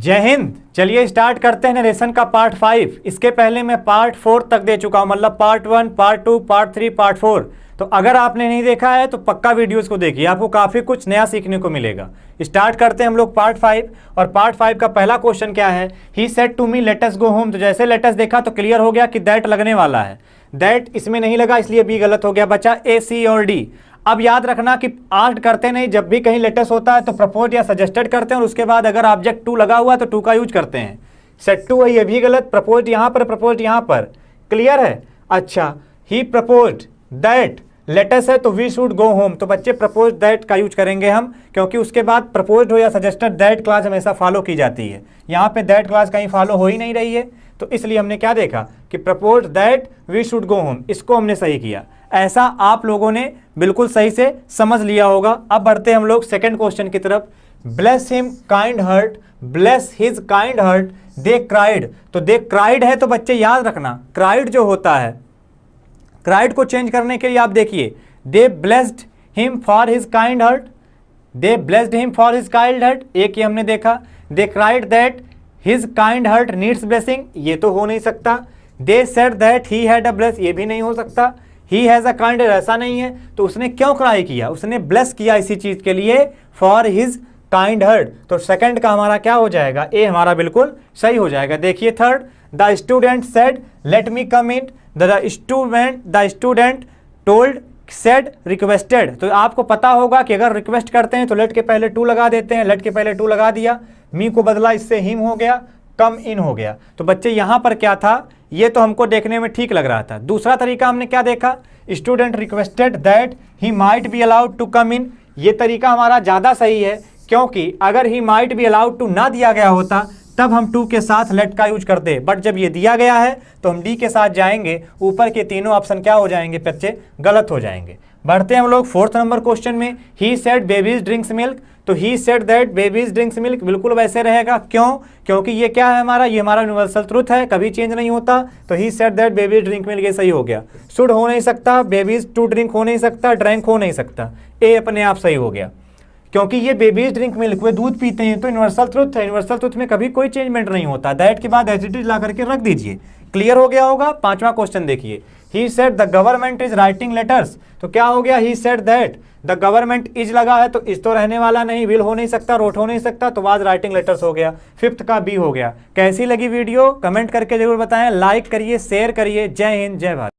जय हिंद। चलिए स्टार्ट करते हैं नरेशन का पार्ट 5। इसके पहले मैं पार्ट 4 तक दे चुका हूं, मतलब पार्ट 1, पार्ट 2, पार्ट 3, पार्ट 4। तो अगर आपने नहीं देखा है तो पक्का वीडियोस को देखिए, आपको काफ़ी कुछ नया सीखने को मिलेगा। स्टार्ट करते हैं हम लोग पार्ट 5। और पार्ट 5 का पहला क्वेश्चन क्या है, he said to me let us go home. तो जैसे लेट अस देखा तो क्लियर हो गया कि दैट लगने वाला है। दैट इसमें नहीं लगा इसलिए बी गलत हो गया, बचा ए, सी और डी। अब याद रखना कि आर्ट करते नहीं, जब भी कहीं लेटेस्ट होता है तो प्रपोज या सजेस्टेड करते हैं और उसके बाद अगर ऑब्जेक्ट टू लगा हुआ है तो टू का यूज करते हैं। सेट टू है, ये भी गलत। प्रपोज यहाँ पर, प्रपोज यहाँ पर। क्लियर है? अच्छा, ही प्रपोज्ड दैट लेटेस्ट है तो वी शुड गो होम। तो बच्चे प्रपोज दैट का यूज करेंगे हम, क्योंकि उसके बाद प्रपोज्ड हो या सजेस्टेड दैट क्लास हमेशा फॉलो की जाती है। यहाँ पे दैट क्लास कहीं फॉलो हो ही नहीं रही है, तो इसलिए हमने क्या देखा कि propose that we should go home, इसको हमने सही किया। ऐसा आप लोगों ने बिल्कुल सही से समझ लिया होगा। अब बढ़ते हम लोग सेकंड क्वेश्चन की तरफ। Bless him kind heart, bless his kind heart, they cried. तो दे क्राइड है तो बच्चे याद रखना, क्राइड जो होता है, क्राइड को चेंज करने के लिए आप देखिए, they blessed him for his kind heart, they blessed him for his kind heart, एक ही हमने देखा। They cried that his kind heart needs blessing, ये तो हो नहीं सकता। They said that he had a bless, ये भी नहीं हो सकता। ही हैज़ अ काइंड, ऐसा नहीं है। तो उसने क्यों क्राई किया? उसने ब्लेस किया इसी चीज़ के लिए, फॉर हिज काइंड हर्ट। तो सेकंड का हमारा क्या हो जाएगा? ए हमारा बिल्कुल सही हो जाएगा। देखिए third, the student said let me come in, the student told said requested. तो आपको पता होगा कि अगर रिक्वेस्ट करते हैं तो लेट के पहले टू लगा देते हैं, लेट के पहले टू लगा दिया, मी को बदला, इससे हिम हो गया, कम इन हो गया। तो बच्चे यहाँ पर क्या था, ये तो हमको देखने में ठीक लग रहा था। दूसरा तरीका हमने क्या देखा, student requested that he might be allowed to come in. ये तरीका हमारा ज़्यादा सही है, क्योंकि अगर he might be allowed to ना दिया गया होता तब हम टू के साथ लेट का यूज करते, बट जब ये दिया गया है तो हम डी के साथ जाएंगे। ऊपर के तीनों ऑप्शन क्या हो जाएंगे बच्चे? गलत हो जाएंगे। बढ़ते हैं हम लोग फोर्थ नंबर क्वेश्चन में। He said babies drinks milk, तो he said that babies drinks milk बिल्कुल वैसे रहेगा। क्यों? क्योंकि ये क्या है हमारा, ये हमारा यूनिवर्सल ट्रुथ है, कभी चेंज नहीं होता। तो he said that babies drink milk, ये सही हो गया। शुड हो नहीं सकता, बेबीज टू ड्रिंक हो नहीं सकता, ड्रैंक हो नहीं सकता, ए अपने आप सही हो गया। क्योंकि ये बेबीज ड्रिंक मिल्क, वे दूध पीते हैं, तो यूनिवर्सल ट्रुथ है। यूनिवर्सल ट्रुथ में कभी कोई चेंजमेंट नहीं होता। दैट के बाद एज इट इज ला करके रख दीजिए। क्लियर हो गया होगा। पांचवा क्वेश्चन देखिए, he said the government is writing letters. तो क्या हो गया, ही said that the government is लगा है तो इज तो रहने वाला नहीं, विल हो नहीं सकता, रोट हो नहीं सकता, तो वाज राइटिंग लेटर्स हो गया। फिफ्थ का बी हो गया। कैसी लगी वीडियो कमेंट करके जरूर बताएं, लाइक करिए, शेयर करिए। जय हिंद, जय भारत।